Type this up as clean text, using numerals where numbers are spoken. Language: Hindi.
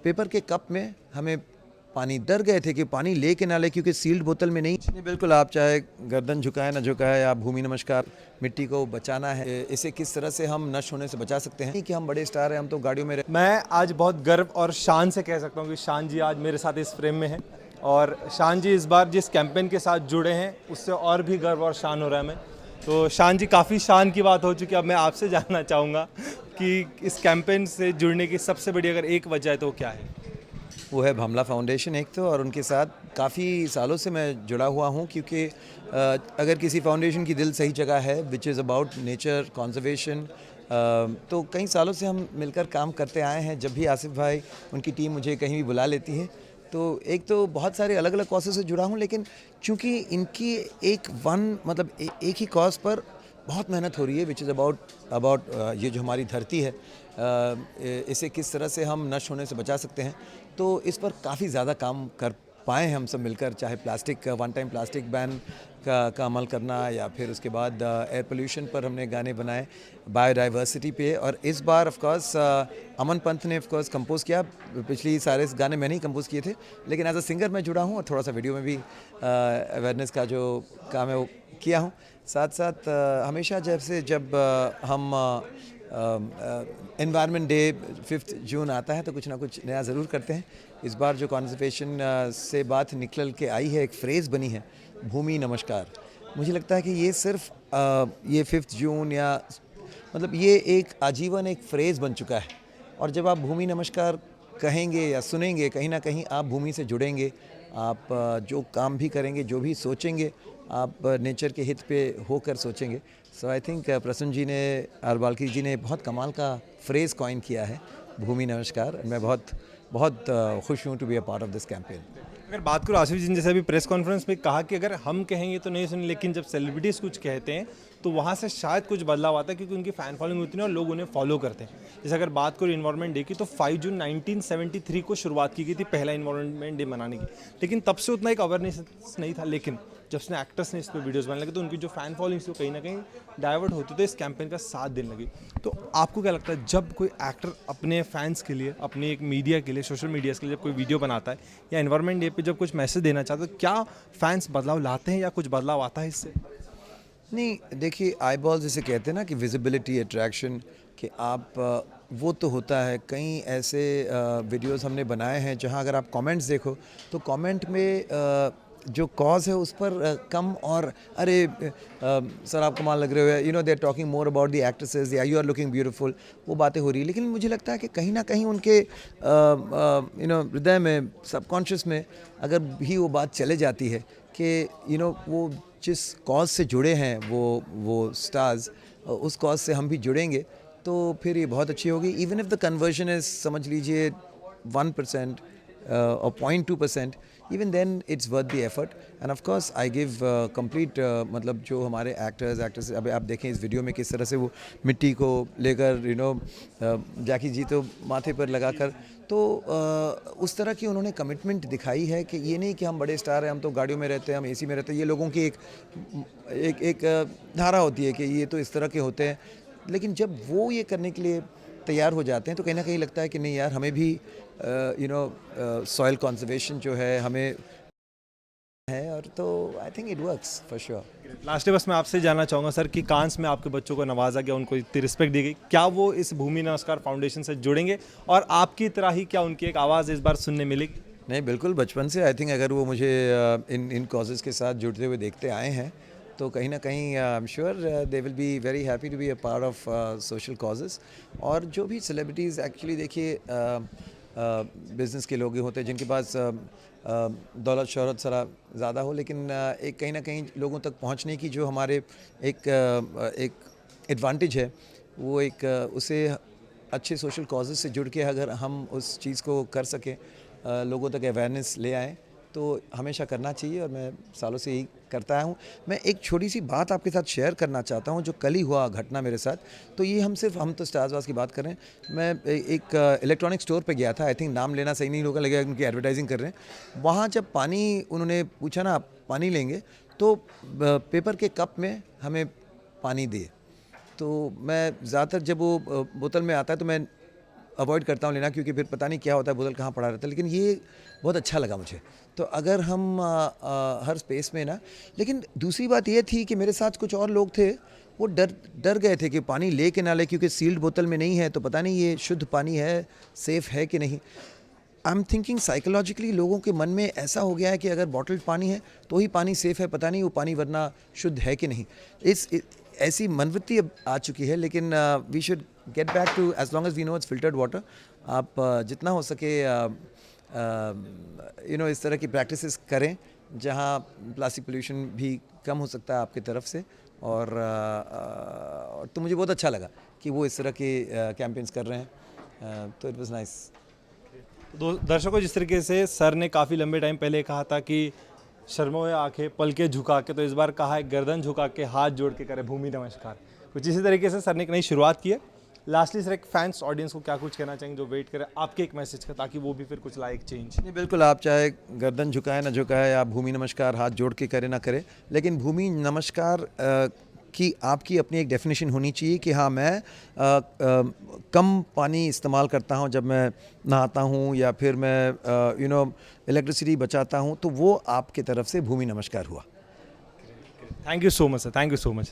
पेपर के कप में हमें पानी, डर गए थे कि पानी ले के ना ले, क्योंकि सील्ड बोतल में नहीं। बिल्कुल, आप चाहे गर्दन झुकाए ना झुकाए, आप भूमि नमस्कार, मिट्टी को बचाना है, इसे किस तरह से हम नष्ट होने से बचा सकते हैं। कि हम बड़े स्टार हैं, हम तो गाड़ियों में मैं आज बहुत गर्व और शान से कह सकता हूँ कि शान जी आज मेरे साथ इस फ्रेम में हैं और शान जी इस बार जिस कैंपेन के साथ जुड़े हैं उससे और भी गर्व और शान हो रहा है हमें। तो शान जी, काफ़ी शान की बात हो चुकी है, अब मैं आपसे जानना चाहूँगा कि इस कैंपेन से जुड़ने की सबसे बड़ी अगर एक वजह है तो क्या है? वो है भामला फाउंडेशन एक तो, और उनके साथ काफ़ी सालों से मैं जुड़ा हुआ हूँ, क्योंकि अगर किसी फाउंडेशन की दिल सही जगह है, which is about nature conservation, तो कई सालों से हम मिलकर काम करते आए हैं। जब भी आसिफ भाई, उनकी टीम मुझे कहीं भी बुला लेती है, तो एक तो बहुत सारे अलग अलग कॉजेज़ से जुड़ा हूँ, लेकिन चूँकि इनकी एक ही कॉज पर बहुत मेहनत हो रही है, विच इज़ अबाउट ये जो हमारी धरती है, इसे किस तरह से हम नष्ट होने से बचा सकते हैं। तो इस पर काफ़ी ज़्यादा काम कर पाए हैं हम सब मिलकर, चाहे plastic, one time plastic ban का अमल करना, या फिर उसके बाद एयर पोल्यूशन पर हमने गाने बनाए, बायोडाइवर्सिटी पे। और इस बार ऑफ कोर्स अमन पंथ ने ऑफ कोर्स कंपोज़ किया, पिछली सारे गाने मैंने ही कंपोज़ किए थे, लेकिन एज अ सिंगर मैं जुड़ा हूँ और थोड़ा सा वीडियो में भी अवेयरनेस का जो काम है वो किया हूँ। साथ साथ हमेशा जब हम एनवायरनमेंट डे 5 जून आता है तो कुछ ना कुछ नया ज़रूर करते हैं। इस बार जो कॉन्जर्वेशन से बात निकल के आई है, एक फ्रेज़ बनी है, भूमि नमस्कार। मुझे लगता है कि ये सिर्फ ये 5 जून या मतलब ये एक आजीवन एक फ्रेज़ बन चुका है, और जब आप भूमि नमस्कार कहेंगे या सुनेंगे, कहीं ना कहीं आप भूमि से जुड़ेंगे। आप जो काम भी करेंगे, जो भी सोचेंगे, आप नेचर के हित पे होकर सोचेंगे। सो आई थिंक प्रसन्न जी ने, आरबालकी जी ने बहुत कमाल का फ्रेज़ कॉइन किया है, भूमि नमस्कार। मैं बहुत बहुत खुश हूँ to be a part of this campaign. अगर बात करो आसिफ जी ने जैसे अभी प्रेस कॉन्फ्रेंस में कहा कि अगर हम कहेंगे तो नहीं सुने, लेकिन जब सेलिब्रिटीज़ कुछ कहते हैं तो वहाँ से शायद कुछ बदलाव आता है क्योंकि उनकी फ़ैन फॉलोइंग होती है और लोग उन्हें फॉलो करते हैं। जैसे अगर बात करो इन्वायरमेंट डे की, तो 5 जून 1973 को शुरुआत की गई थी पहला इन्वायरमेंट डे मनाने की, लेकिन तब से उतना एक अवेयरनेस नहीं था। लेकिन जब से एक्टर्स ने इस पर वीडियोज़ बनाने लगे तो उनकी जो फ़ैन फॉलोइंग थी कहीं ना कहीं डाइवर्ट होती, तो इस कैंपेन का साथ देने लगी। तो आपको क्या लगता है, जब कोई एक्टर अपने फैंस के लिए, अपने एक मीडिया के लिए, सोशल मीडिया के लिए जब कोई वीडियो बनाता है या इन्वायरमेंट डे पे जब कुछ मैसेज देना चाहते हैं, तो क्या फैंस बदलाव लाते हैं या कुछ बदलाव आता है इससे? नहीं, देखिए, आई बॉल जिसे कहते हैं ना, कि विजिबिलिटी, अट्रैक्शन, कि आप वो तो होता है। कई ऐसे वीडियोस हमने बनाए हैं जहां अगर आप कमेंट्स देखो तो कमेंट में जो कॉज है उस पर कम, और अरे सर आप कमाल लग रहे हो, you know they are talking more about the actresses, या यू आर लुकिंग ब्यूटीफुल, वो बातें हो रही है। लेकिन मुझे लगता है कि कहीं ना कहीं उनके हृदय में, सबकॉन्शियस में अगर भी वो बात चले जाती है कि वो जिस कॉज से जुड़े हैं, वो स्टार्स, उस कॉज से हम भी जुड़ेंगे, तो फिर ये बहुत अच्छी होगी। Even if the conversion is, समझ लीजिए 1% और 0.2%, even then it's worth the effort. And of course I give complete, मतलब जो हमारे एक्टर्स अब आप देखें इस वीडियो में किस तरह से वो मिट्टी को लेकर, जैकी जी तो माथे पर लगाकर, तो उस तरह की उन्होंने कमिटमेंट दिखाई है कि ये नहीं कि हम बड़े स्टार हैं, हम तो गाड़ियों में रहते हैं, हम एसी में रहते हैं। ये लोगों की एक धारा होती है कि ये तो इस तरह के होते हैं, लेकिन जब वो ये करने के लिए तैयार हो जाते हैं तो कहीं ना कहीं लगता है कि नहीं यार, हमें भी सॉइल कंजर्वेशन जो है हमें है, और तो I think it works for sure. Last बस मैं आपसे जानना चाहूँगा सर कि कांस में आपके बच्चों को नवाजा गया, उनको इतनी रिस्पेक्ट दी गई, क्या वो इस भूमि नमस्कार फाउंडेशन से जुड़ेंगे और आपकी तरह ही क्या उनकी एक आवाज़ इस बार सुनने मिलेगी? नहीं, बिल्कुल, बचपन से आई थिंक अगर वो मुझे इन कॉजेज़ के साथ जुड़ते हुए देखते आए हैं, तो कहीं ना कहीं I am sure they will be very happy to be a part of social causes. और जो भी सेलिब्रिटीज़, एक्चुअली देखिए, बिज़नेस के लोग ही होते हैं जिनके पास दौलत शोहरत ज़रा ज़्यादा हो, लेकिन एक कहीं ना कहीं लोगों तक पहुंचने की जो हमारे एक एडवांटेज है, वो एक उसे अच्छे सोशल कॉजेज़ से जुड़ के अगर हम उस चीज़ को कर सकें, लोगों तक अवेयरनेस ले आएँ, तो हमेशा करना चाहिए, और मैं सालों से यही करता आया हूँ। मैं एक छोटी सी बात आपके साथ शेयर करना चाहता हूँ, जो कल ही हुआ घटना मेरे साथ। तो ये हम तो स्टार्स वास की बात कर रहे हैं। मैं एक इलेक्ट्रॉनिक स्टोर पे गया था, आई थिंक नाम लेना सही नहीं होगा, लगेगा उनकी एडवर्टाइजिंग कर रहे हैं। वहाँ जब पानी उन्होंने पूछा ना, आप पानी लेंगे, तो पेपर के कप में हमें पानी दिए। तो मैं ज़्यादातर जब वो बोतल में आता है तो मैं अवॉइड करता हूँ लेना, क्योंकि फिर पता नहीं क्या होता है, बोतल कहाँ पड़ा रहता है। लेकिन ये बहुत अच्छा लगा मुझे। तो अगर हम हर स्पेस में ना, लेकिन दूसरी बात ये थी कि मेरे साथ कुछ और लोग थे, वो डर गए थे कि पानी ले के ना ले, क्योंकि सील्ड बोतल में नहीं है, तो पता नहीं ये शुद्ध पानी है, सेफ़ है कि नहीं। आई एम थिंकिंग साइकोलॉजिकली लोगों के मन में ऐसा हो गया है कि अगर बॉटल्ड पानी है तो ही पानी सेफ़ है, पता नहीं वो पानी वरना शुद्ध है कि नहीं। ऐसी मनवृत्ति अब आ चुकी है। लेकिन we should get back to, as long as we know it's filtered water. आप जितना हो सके इस तरह की प्रैक्टिसेस करें जहाँ प्लास्टिक पोल्यूशन भी कम हो सकता है आपकी तरफ से। और तो मुझे बहुत अच्छा लगा कि वो इस तरह के कैंपेन्स कर रहे हैं। तो इट वाज नाइस। दर्शकों, जिस तरीके से सर ने काफ़ी लंबे टाइम पहले कहा था कि शर्मा हुए आंखें पलके झुका के, तो इस बार कहा है गर्दन झुका के हाथ जोड़ के करे भूमि नमस्कार। कुछ इसी तरीके से सर ने एक नई शुरुआत की है। लास्टली सर, एक फैंस ऑडियंस को क्या कुछ कहना चाहेंगे जो वेट करे आपके एक मैसेज का, ताकि वो भी फिर कुछ लाइक चेंज। नहीं, बिल्कुल, आप चाहे गर्दन झुकाए ना झुकाए, आप भूमि नमस्कार हाथ जोड़ के करे ना करे, लेकिन भूमि नमस्कार की आपकी अपनी एक डेफिनेशन होनी चाहिए कि हाँ, मैं कम पानी इस्तेमाल करता हूँ जब मैं नहाता हूँ, या फिर मैं इलेक्ट्रिसिटी बचाता हूँ, तो वो आपके तरफ से भूमि नमस्कार हुआ। Thank you so much sir, thank you so much.